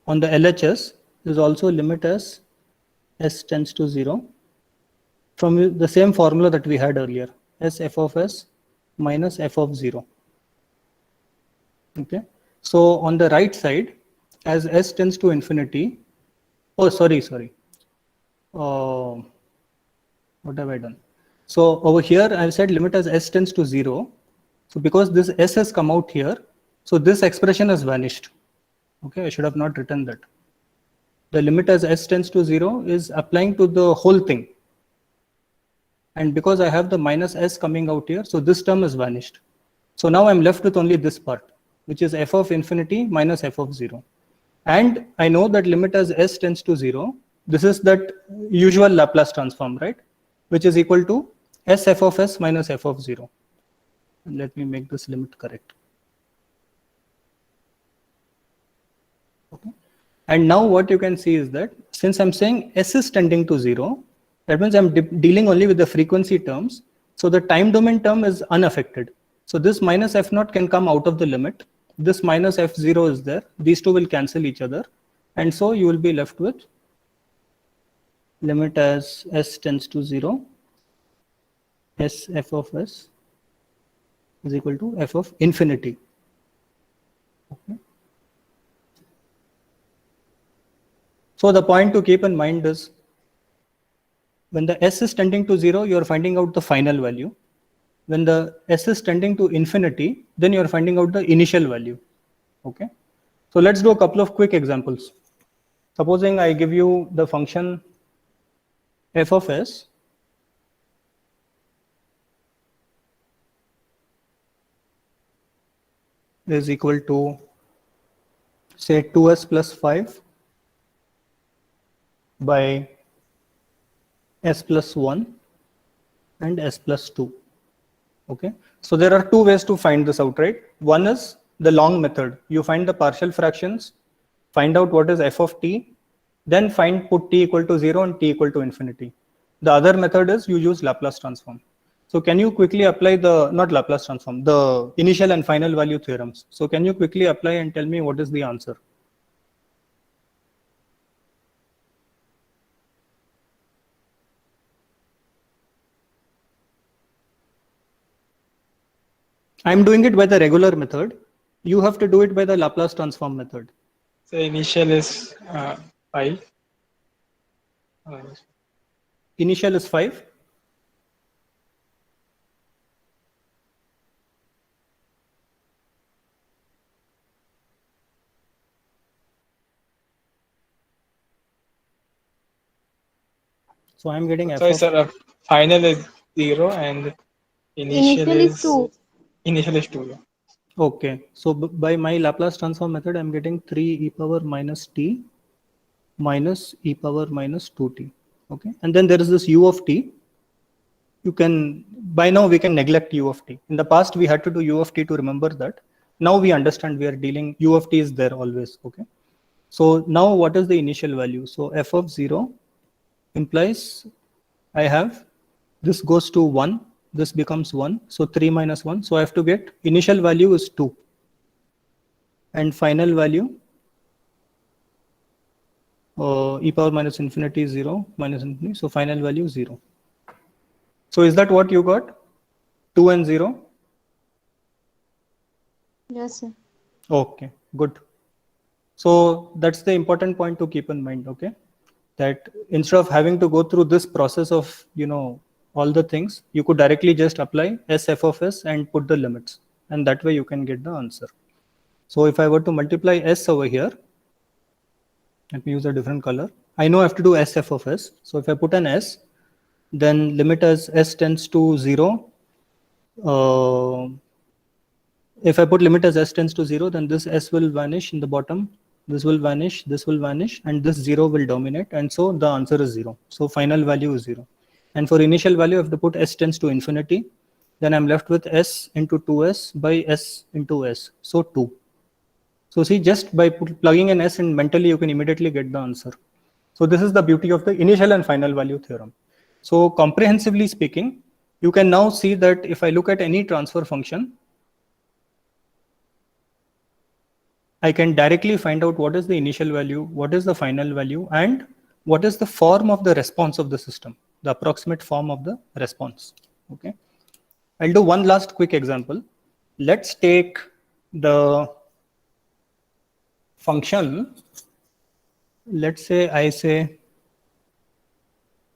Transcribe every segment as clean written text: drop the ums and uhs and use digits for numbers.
on the LHS is also limit as s tends to 0 from the same formula that we had earlier, s f of s minus f of 0. Okay. So on the right side, as s tends to infinity, oh, sorry. What have I done? So over here, I've said limit as s tends to 0. So because this s has come out here, so this expression has vanished. Okay, I should have not written that. The limit as s tends to 0 is applying to the whole thing. And because I have the minus s coming out here, so this term is vanished. So now I'm left with only this part, which is f of infinity minus f of 0. And I know that limit as s tends to 0, this is that usual Laplace transform, right? Which is equal to s f of s minus f of 0. And let me make this limit correct. Okay. And now what you can see is that since I'm saying s is tending to 0, that means I'm dealing only with the frequency terms. So the time domain term is unaffected. So this minus f naught can come out of the limit. This minus f0 is there. These two will cancel each other. And so you will be left with limit as s tends to 0, s f of s is equal to f of infinity. Okay. So the point to keep in mind is when the s is tending to 0, you are finding out the final value. When the s is tending to infinity, then you are finding out the initial value. Okay. So let's do a couple of quick examples. Supposing I give you the function f of s is equal to say 2s plus 5 by s plus 1 and s plus 2. Okay, so there are two ways to find this out, right? One is the long method. You find the partial fractions, find out what is f of t, then put t equal to 0 and t equal to infinity. The other method is you use Laplace transform. So can you quickly apply not Laplace transform, the initial and final value theorems. So can you quickly apply and tell me what is the answer? I'm doing it by the regular method. You have to do it by the Laplace transform method. So initial is 5. Initial is 5. So I'm getting f Sorry, of sir. Final is 0 and initial is 2. Initial is 2. Yeah. Okay, so by my Laplace transform method, I'm getting 3 e power minus t minus e power minus 2t. Okay, and then there is this u of t. You can, by now we can neglect u of t. In the past, we had to do u of t to remember that. Now we understand we are dealing, u of t is there always. Okay, so now what is the initial value? So f of 0 implies I have, this goes to 1, this becomes 1, so 3 minus 1. So I have to get, initial value is 2 and final value e power minus infinity is 0 minus infinity, so final value 0. So is that what you got? 2 and 0? Yes, sir. Okay, good. So that's the important point to keep in mind, okay? That instead of having to go through this process of, all the things, you could directly just apply s f of s and put the limits. And that way you can get the answer. So if I were to multiply s over here, let me use a different color. I know I have to do s f of s. So if I put an s, then limit as s tends to 0. If I put limit as s tends to 0, then this s will vanish in the bottom. This will vanish, and this 0 will dominate. And so the answer is 0. So final value is 0. And for initial value, I have to put s tends to infinity. Then I'm left with s into 2s by s into s. So 2. So see, just by plugging an s and mentally, you can immediately get the answer. So this is the beauty of the initial and final value theorem. So comprehensively speaking, you can now see that if I look at any transfer function, I can directly find out what is the initial value, what is the final value, and what is the form of the response of the system, the approximate form of the response. Okay. I'll do one last quick example. Let's take the function. Let's say I say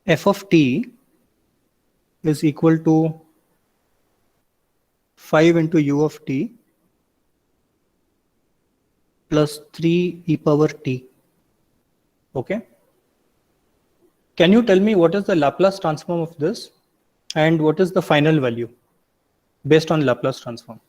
f of t is equal to 5 into u of t plus 3 e power t. Okay. Can you tell me what is the Laplace transform of this and what is the final value based on Laplace transform?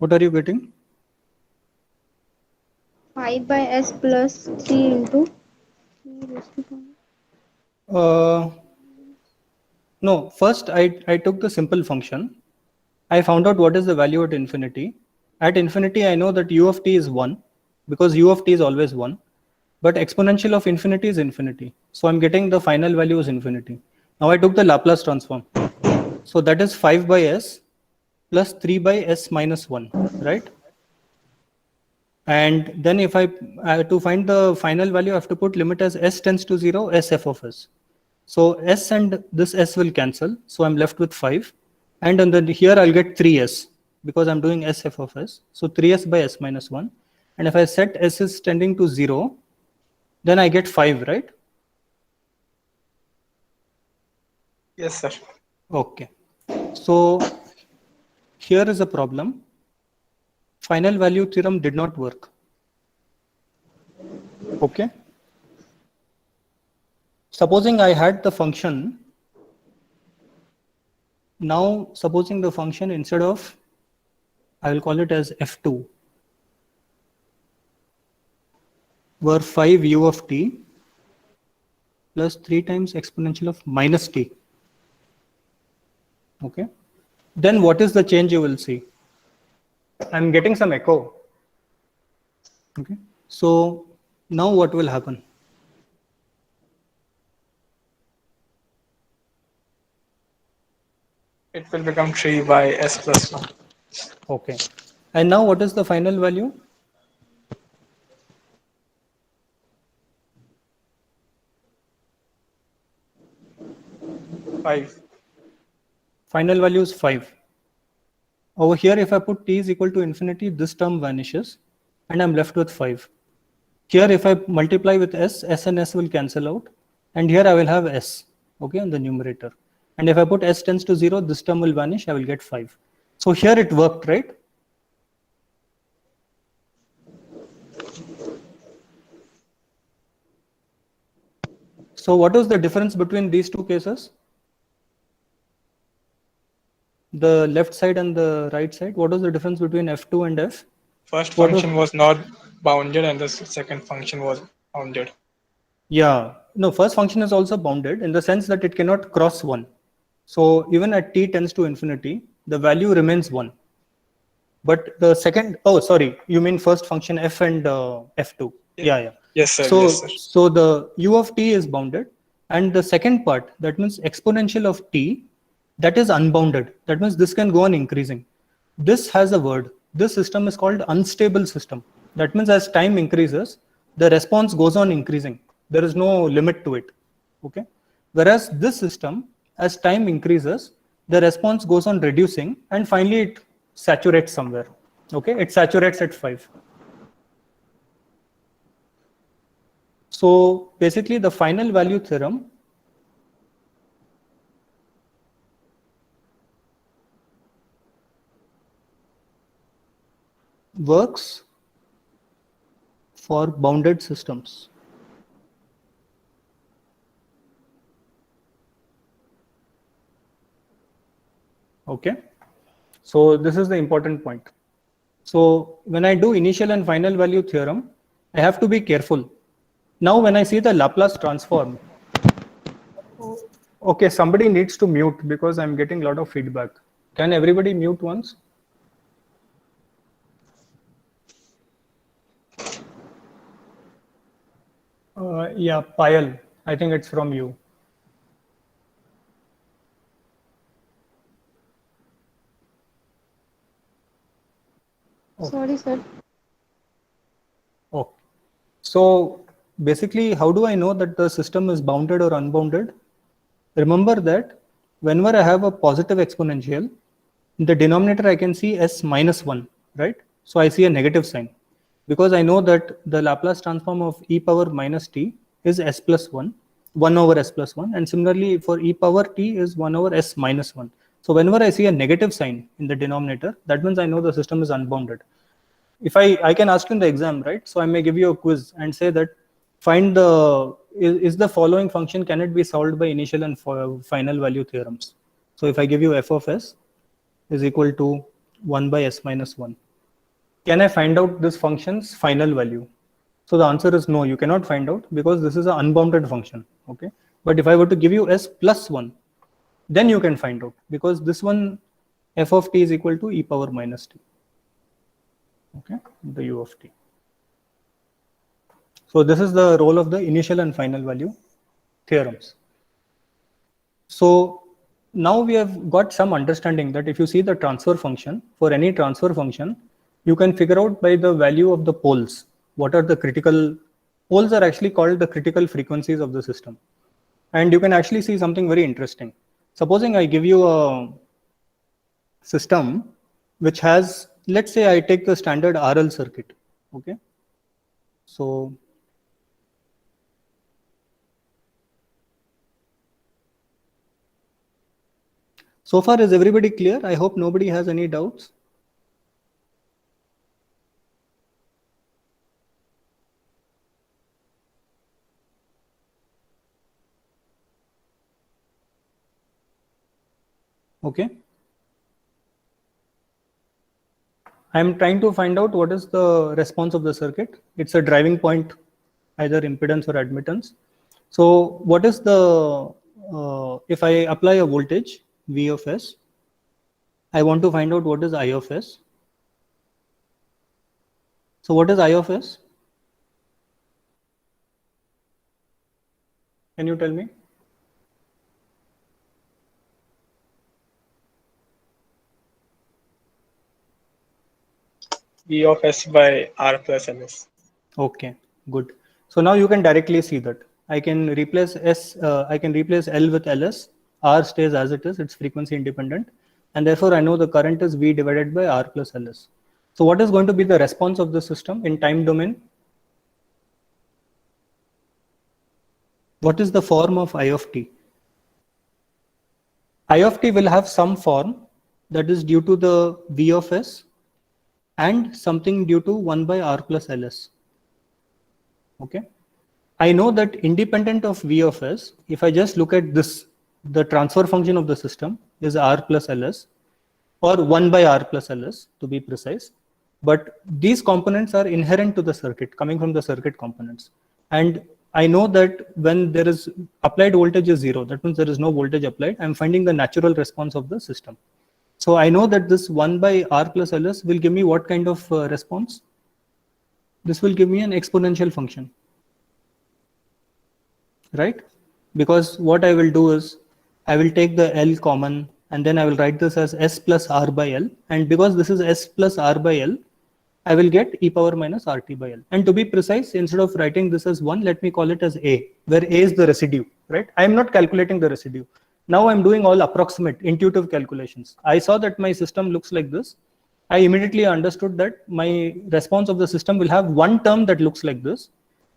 What are you getting? 5 by s plus 3 into e raised to power. No, first I took the simple function. I found out what is the value at infinity. At infinity, I know that u of t is 1 because u of t is always 1. But exponential of infinity is infinity. So I'm getting the final value is infinity. Now I took the Laplace transform. So that is 5 by s plus 3 by s minus 1, right? And then if I to find the final value, I have to put limit as s tends to 0, s f of s. So s and this s will cancel. So I'm left with 5. And then here I'll get 3s because I'm doing s f of s. So 3s by s minus 1. And if I set s is tending to 0, then I get 5, right? Yes, sir. Okay. So here is a problem. Final value theorem did not work. Okay. Supposing I had the function. Now, supposing the function instead of, I will call it as f2, were 5 u of t plus 3 times exponential of minus t. Okay. Then what is the change you will see? I'm getting some echo. Okay. So now what will happen? It will become 3 by s plus 1. Okay. And now what is the final value? Five. Final value is 5. Over here, if I put t is equal to infinity, this term vanishes and I'm left with 5. Here, if I multiply with s and s will cancel out. And here I will have s, okay, on the numerator. And if I put s tends to 0, this term will vanish, I will get 5. So here it worked, right? So what is the difference between these two cases? The left side and the right side, what is the difference between f2 and f? First What was, function was not bounded and the second function was bounded. yeah, no, first function is also bounded in the sense that it cannot cross 1. So even at t tends to infinity, the value remains 1. But the second, oh, sorry, you mean first function f and f2. Yeah. Yes, sir. So, Yes, sir. so the u of t is bounded, and the second part, that means exponential of t, that is unbounded. That means this can go on increasing. This has a word. This system is called unstable system. That means as time increases, the response goes on increasing. There is no limit to it. Okay. Whereas this system, as time increases, the response goes on reducing, and finally it saturates somewhere. Okay, it saturates at 5. So basically the final value theorem works for bounded systems. Okay, so this is the important point. So when I do initial and final value theorem, I have to be careful. Now when I see the Laplace transform, okay, somebody needs to mute because I'm getting a lot of feedback. Can everybody mute once? Yeah, Payal, I think it's from you. Sorry, sir. Oh, so basically, how do I know that the system is bounded or unbounded? Remember that whenever I have a positive exponential, in the denominator I can see s minus 1, right? So I see a negative sign because I know that the Laplace transform of e power minus t is s plus 1, 1 over s plus 1, and similarly for e power t is 1 over s minus 1. So whenever I see a negative sign in the denominator, that means I know the system is unbounded. If I can ask you in the exam, right? So I may give you a quiz and say that find the is the following function, can it be solved by initial and final value theorems? So if I give you f of s is equal to 1 by s minus 1, can I find out this function's final value? So the answer is no, you cannot find out because this is an unbounded function. Okay, but if I were to give you s plus 1, then you can find out because this one f of t is equal to e power minus t. Okay, the u of t. So this is the role of the initial and final value theorems. So now we have got some understanding that if you see the transfer function, for any transfer function, you can figure out by the value of the poles. What are the critical poles are actually called the critical frequencies of the system. And you can actually see something very interesting. Supposing I give you a system which has, let's say I take the standard RL circuit. Okay. So so far, is everybody clear? I hope nobody has any doubts. Okay. I'm trying to find out what is the response of the circuit. It's a driving point, either impedance or admittance. So what is the, if I apply a voltage, V of S, I want to find out what is I of S. So what is I of S? Can you tell me? V of s by r plus ls. Okay, good. So now you can directly see that I can replace S, I can replace L with LS, R stays as it is, it's frequency independent. And therefore I know the current is V divided by R plus LS. So what is going to be the response of the system in time domain? What is the form of I of t? I of t will have some form that is due to the V of S and something due to 1 by R plus LS. Okay. I know that independent of V of S, if I just look at this, the transfer function of the system is R plus LS or 1 by R plus LS to be precise. But these components are inherent to the circuit, coming from the circuit components. And I know that when there is applied voltage is 0, that means there is no voltage applied. I'm finding the natural response of the system. So I know that this 1 by R plus LS will give me what kind of response? This will give me an exponential function, right? Because what I will do is I will take the L common and then I will write this as S plus R by L. And because this is S plus R by L, I will get e power minus RT by L. And to be precise, instead of writing this as 1, let me call it as A, where A is the residue, right? I am not calculating the residue. Now I'm doing all approximate, intuitive calculations. I saw that my system looks like this. I immediately understood that my response of the system will have one term that looks like this,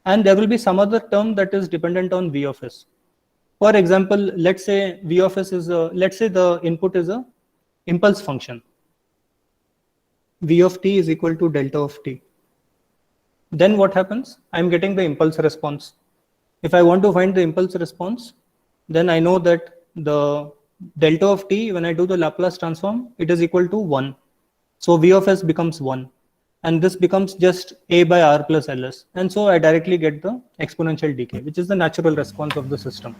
and there will be some other term that is dependent on V of S. For example, let's say V of S is a, let's say the input is a impulse function. V of t is equal to delta of t. then what happens? I'm getting the impulse response. If I want to find the impulse response, then I know that the delta of t, when I do the Laplace transform, it is equal to 1. So V of s becomes 1. And this becomes just a by r plus ls. And so I directly get the exponential decay, which is the natural response of the system.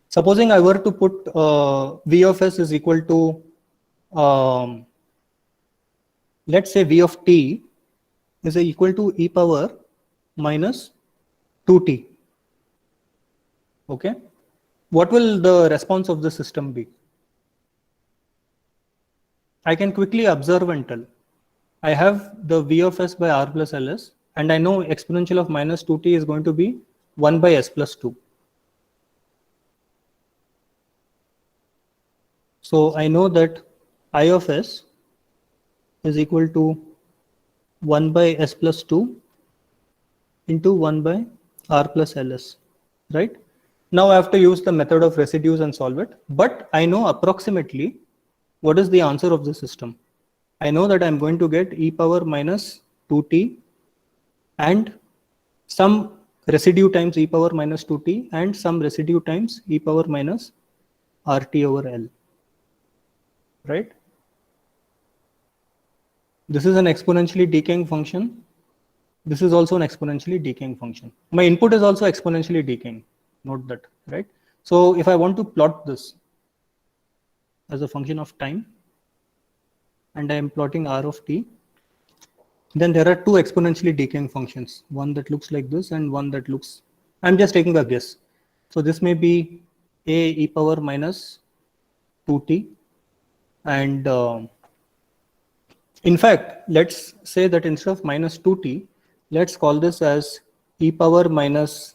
Supposing I were to put V of s is equal to, let's say V of t is equal to e power minus 2t. Okay. What will the response of the system be? I can quickly observe and tell. I have the V of s by r plus ls, and I know exponential of minus 2t is going to be 1 by s plus 2. So I know that I of s is equal to 1 by s plus 2 into 1 by r plus ls, right? Now I have to use the method of residues and solve it, but I know approximately what is the answer of the system. I know that I'm going to get e power minus 2t and some residue times e power minus 2t and some residue times e power minus rt over L, right? This is an exponentially decaying function. This is also an exponentially decaying function. My input is also exponentially decaying. Note that, right? So if I want to plot this as a function of time, and I am plotting r of t, then there are two exponentially decaying functions, one that looks like this and one that looks, I'm just taking a guess. So this may be a e power minus 2t, and in fact, let's say that instead of minus 2t, let's call this as e power minus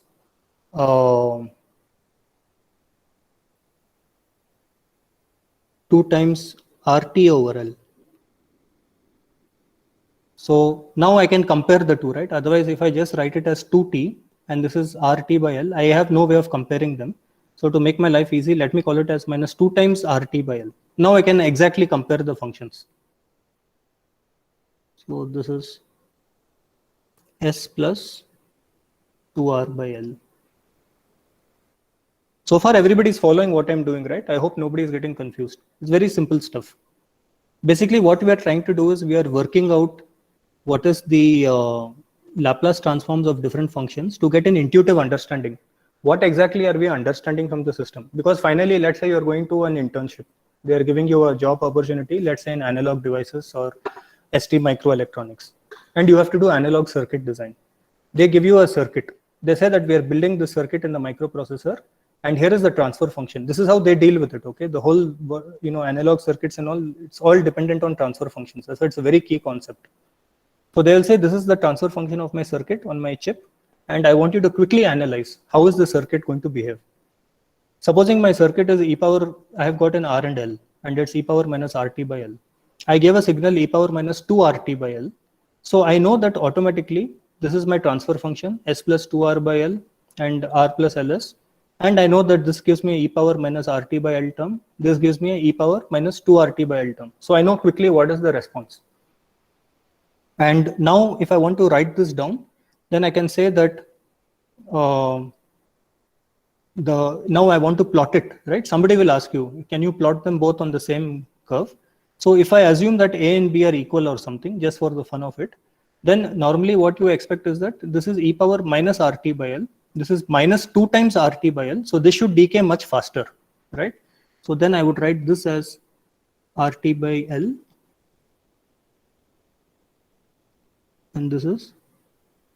2 times rt over L. So now I can compare the two, right? Otherwise, if I just write it as 2t and this is rt by L, I have no way of comparing them. So to make my life easy, let me call it as minus 2 times rt by L. Now I can exactly compare the functions. So this is s plus 2r by L. So far, everybody is following what I'm doing, right? I hope nobody is getting confused. It's very simple stuff. Basically, what we are trying to do is we are working out what is the Laplace transforms of different functions to get an intuitive understanding. What exactly are we understanding from the system? Because finally, let's say you're going to an internship. They are giving you a job opportunity, let's say in analog devices or ST microelectronics, and you have to do analog circuit design. They give you a circuit. They say that we are building the circuit in the microprocessor, and here is the transfer function. This is how they deal with it. Okay, the whole analog circuits and all, it's all dependent on transfer functions. So it's a very key concept. So they will say this is the transfer function of my circuit on my chip, and I want you to quickly analyze how is the circuit going to behave. Supposing my circuit is e power, I have got an R and L, and it's e power minus RT by L. I gave a signal e power minus 2 RT by L. So I know that automatically this is my transfer function s plus 2r by L and r plus ls. And I know that this gives me e power minus RT by L term. This gives me e power minus 2 RT by L term. So I know quickly what is the response. And now if I want to write this down, then I can say that now I want to plot it, right? Somebody will ask you, can you plot them both on the same curve? So if I assume that A and B are equal or something, just for the fun of it, then normally what you expect is that this is e power minus RT by L. This is minus 2 times RT by L. So this should decay much faster, right? So then I would write this as RT by L. And this is,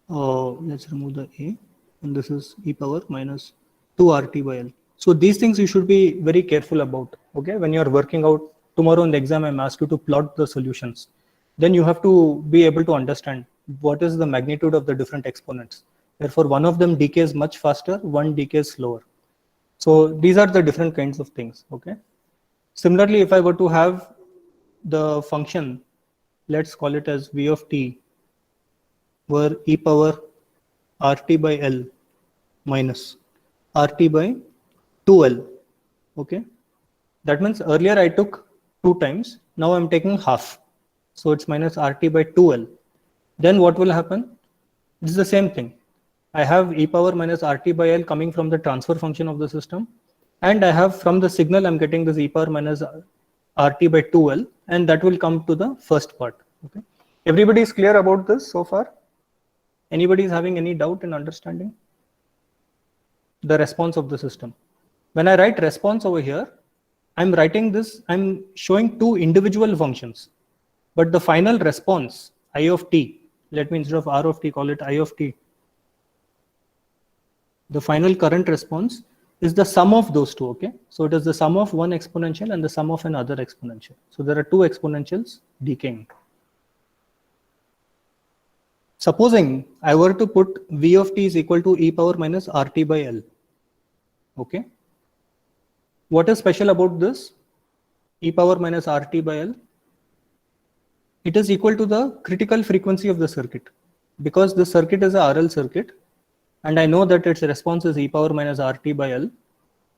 let's remove the A, and this is e power minus 2 RT by L. So these things you should be very careful about, okay? When you're working out, tomorrow in the exam, I'm asked you to plot the solutions. Then you have to be able to understand what is the magnitude of the different exponents. Therefore, one of them decays much faster, one decays slower. So these are the different kinds of things, okay? Similarly, if I were to have the function, let's call it as v of t, where e power RT by L minus RT by 2L, okay? That means earlier I took 2 times, now I'm taking half. So it's minus RT by 2L. then what will happen? This is the same thing. I have e power minus RT by L coming from the transfer function of the system. And I have from the signal, I'm getting this e power minus RT by 2L, and that will come to the first part. Okay. Everybody is clear about this so far? Anybody is having any doubt in understanding the response of the system? When I write response over here, I'm writing this, I'm showing two individual functions, but the final response, I of t, let me instead of R of t, call it I of t. The final current response is the sum of those two, okay? So it is the sum of one exponential and the sum of another exponential. So there are two exponentials decaying. Supposing I were to put V of t is equal to e power minus RT by L, okay? What is special about this? E power minus RT by L? It is equal to the critical frequency of the circuit. Because the circuit is a RL circuit, and I know that its response is e power minus RT by L.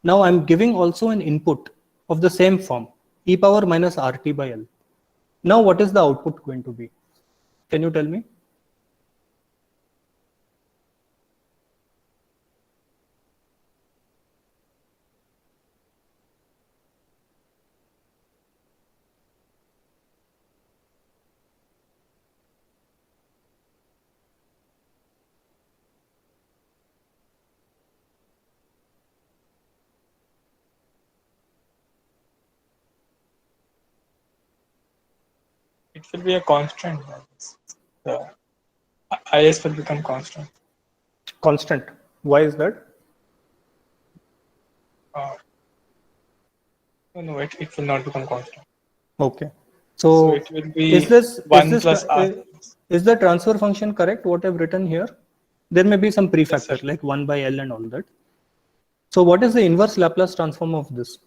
Now I'm giving also an input of the same form, e power minus RT by L. Now what is the output going to be? Can you tell me? It will be a constant. The IS will become constant. Constant. Why is that? No, it will not become constant. Okay. So So it will be is this 1 plus R. is the transfer function correct? What I've written here? There may be some prefactor sir. like 1 by L and all that. So what is the inverse Laplace transform of this?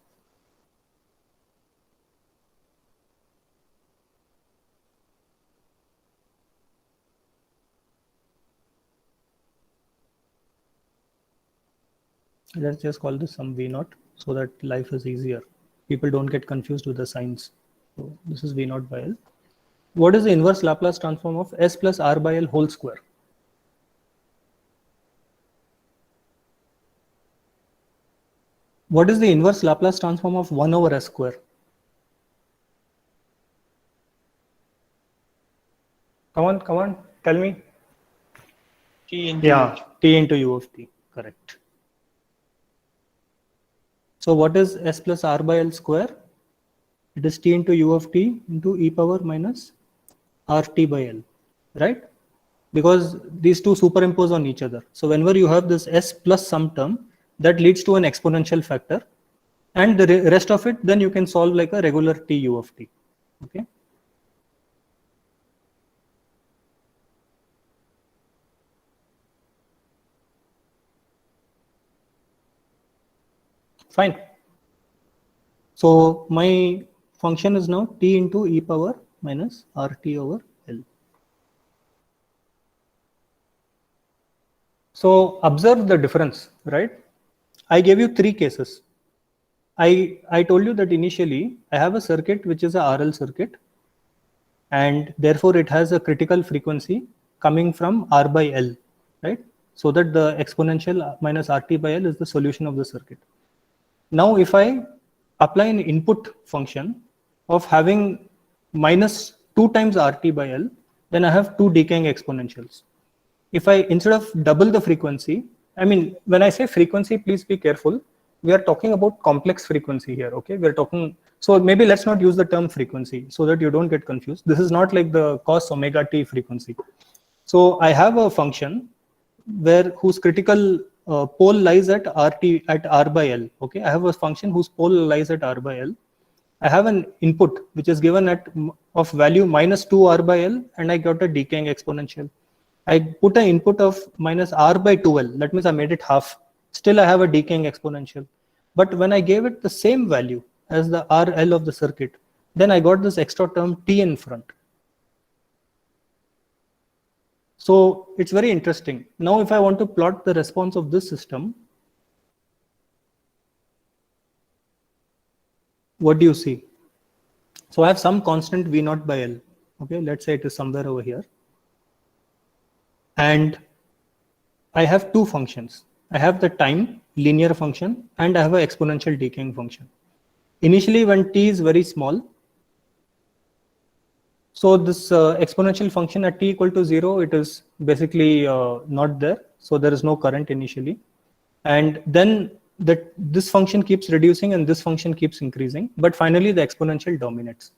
Let's just call this some V naught so that life is easier. People don't get confused with the signs. So this is V naught by L. What is the inverse Laplace transform of S plus R by L whole square? What is the inverse Laplace transform of 1 over S square? Come on, tell me. T into Yeah, U. T into U of T, correct. So what is S plus R by L square? It is T into U of T into e power minus RT by L, right? Because these two superimpose on each other. So whenever you have this S plus some term, that leads to an exponential factor. And the rest of it, then you can solve like a regular T U of T, okay? Fine. So my function is now T into e power minus RT over L. So observe the difference, right? I gave you three cases. I told you that initially I have a circuit which is a RL circuit, and therefore it has a critical frequency coming from R by L, right? So that the exponential minus RT by L is the solution of the circuit. Now if I apply an input function of having minus 2 times RT by L, then I have two decaying exponentials. If I, instead of double the frequency, I mean, when I say frequency, please be careful. We are talking about complex frequency here, okay? We're talking, so maybe let's not use the term frequency so that you don't get confused. This is not like the cos omega t frequency. So I have a function where whose critical pole lies at RT at R by L, okay? I have a function whose pole lies at R by L. I have an input which is given at of value minus 2 R by L, and I got a decaying exponential. I put an input of minus R by 2L, that means I made it half. Still I have a decaying exponential. But when I gave it the same value as the RL of the circuit, then I got this extra term T in front. So it's very interesting. Now if I want to plot the response of this system, what do you see? So I have some constant V naught by L. Okay, let's say it is somewhere over here. and I have two functions. I have the time linear function and I have an exponential decaying function. Initially, when t is very small, so this exponential function at t equal to 0, it is basically not there. So there is no current initially. And then this function keeps reducing and this function keeps increasing. But finally, the exponential dominates.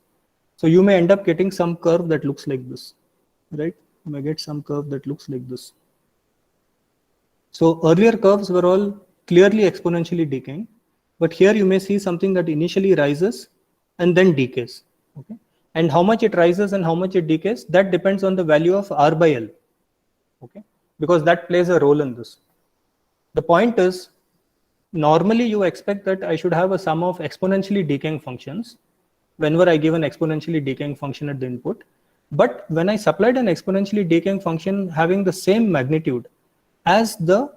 So you may end up getting some curve that looks like this, right? You may get some curve that looks like this. So earlier curves were all clearly exponentially decaying, but here you may see something that initially rises and then decays. Okay, and how much it rises and how much it decays, that depends on the value of R by L. Okay, because that plays a role in this. The point is, normally you expect that I should have a sum of exponentially decaying functions whenever I give an exponentially decaying function at the input. But when I supplied an exponentially decaying function having the same magnitude as the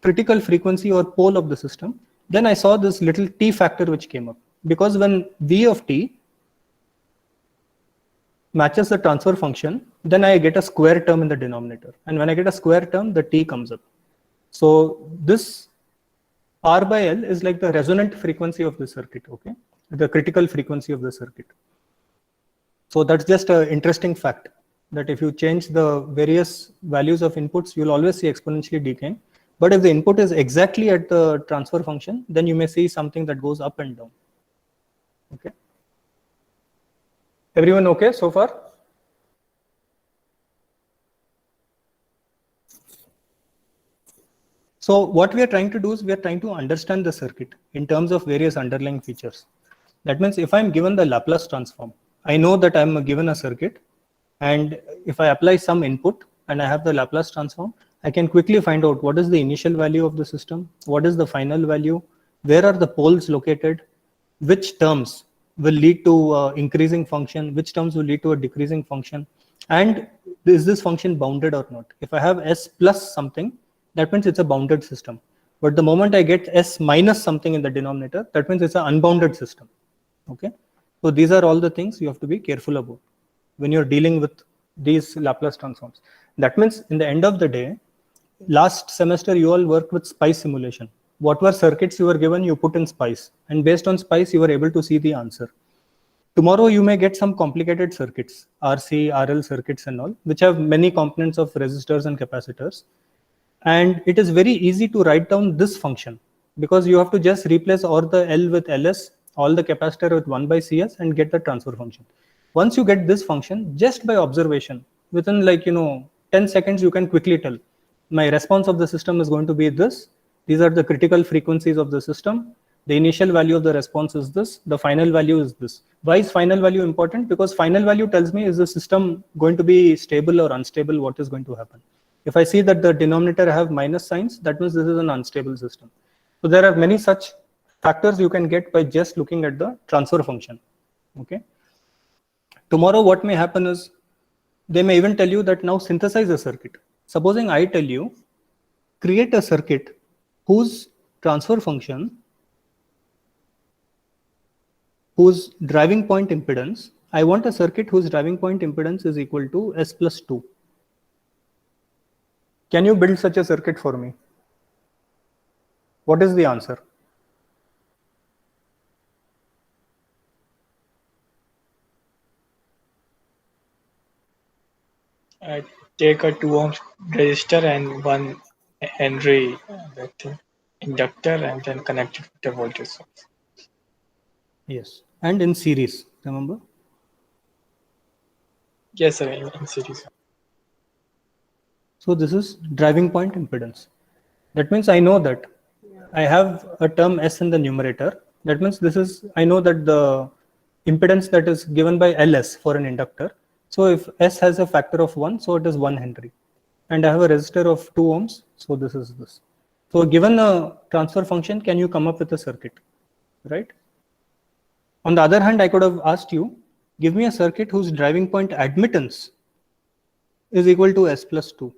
critical frequency or pole of the system, then I saw this little t factor which came up. Because when v of t matches the transfer function, then I get a square term in the denominator. And when I get a square term, the t comes up. So this R by L is like the resonant frequency of the circuit, okay? The critical frequency of the circuit. So that's just an interesting fact that if you change the various values of inputs, you'll always see exponentially decaying. But if the input is exactly at the transfer function, then you may see something that goes up and down. Okay. Everyone okay so far? So what we are trying to do is we are trying to understand the circuit in terms of various underlying features. That means if I'm given the Laplace transform, I know that I'm given a circuit, and if I apply some input and I have the Laplace transform, I can quickly find out what is the initial value of the system, what is the final value, where are the poles located, which terms will lead to increasing function, which terms will lead to a decreasing function, and is this function bounded or not. If I have s plus something, that means it's a bounded system. But the moment I get s minus something in the denominator, that means it's an unbounded system. Okay, so these are all the things you have to be careful about when you're dealing with these Laplace transforms. That means in the end of the day, last semester you all worked with SPICE simulation. What were circuits you were given, you put in SPICE, and based on SPICE you were able to see the answer. Tomorrow you may get some complicated circuits, RC, RL circuits and all, which have many components of resistors and capacitors. And it is very easy to write down this function because you have to just replace all the L with LS, all the capacitor with 1 by CS and get the transfer function. Once you get this function, just by observation, within 10 seconds, you can quickly tell my response of the system is going to be this. These are the critical frequencies of the system. The initial value of the response is this. The final value is this. Why is final value important? Because final value tells me is the system going to be stable or unstable, what is going to happen. If I see that the denominator have minus signs, that means this is an unstable system. So there are many such factors you can get by just looking at the transfer function. Okay. Tomorrow what may happen is they may even tell you that now synthesize a circuit. Supposing I tell you create a circuit whose transfer function, whose driving point impedance, I want a circuit whose driving point impedance is equal to S plus 2. Can you build such a circuit for me? What is the answer? I take a 2 ohm resistor and 1 Henry that thing, inductor and then connect it with the voltage source. Yes, and in series, remember? Yes, sir, in series. So this is driving point impedance. That means I know that I have a term S in the numerator. That means this is, I know that the impedance that is given by Ls for an inductor. So if S has a factor of 1, so it is 1 Henry. And I have a resistor of 2 ohms, so this is this. So given a transfer function, can you come up with a circuit, right? On the other hand, I could have asked you, give me a circuit whose driving point admittance is equal to S plus 2.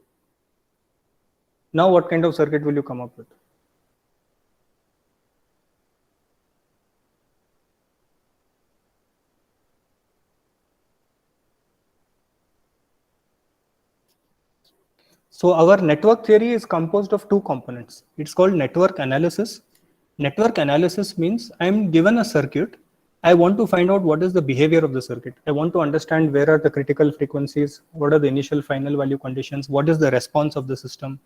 Now what kind of circuit will you come up with? So our network theory is composed of two components. It's called network analysis. Network analysis means I'm given a circuit. I want to find out what is the behavior of the circuit. I want to understand where are the critical frequencies, what are the initial final value conditions, what is the response of the system.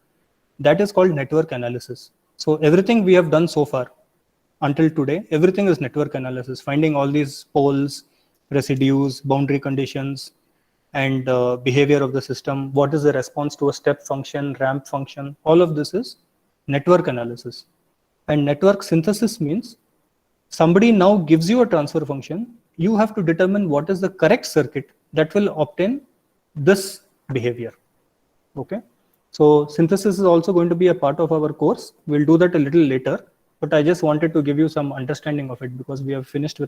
That is called network analysis. So everything we have done so far until today, everything is network analysis, finding all these poles, residues, boundary conditions, and behavior of the system. What is the response to a step function, ramp function? All of this is network analysis. And network synthesis means somebody now gives you a transfer function. You have to determine what is the correct circuit that will obtain this behavior. Okay. So synthesis is also going to be a part of our course. We'll do that a little later, but I just wanted to give you some understanding of it because we have finished with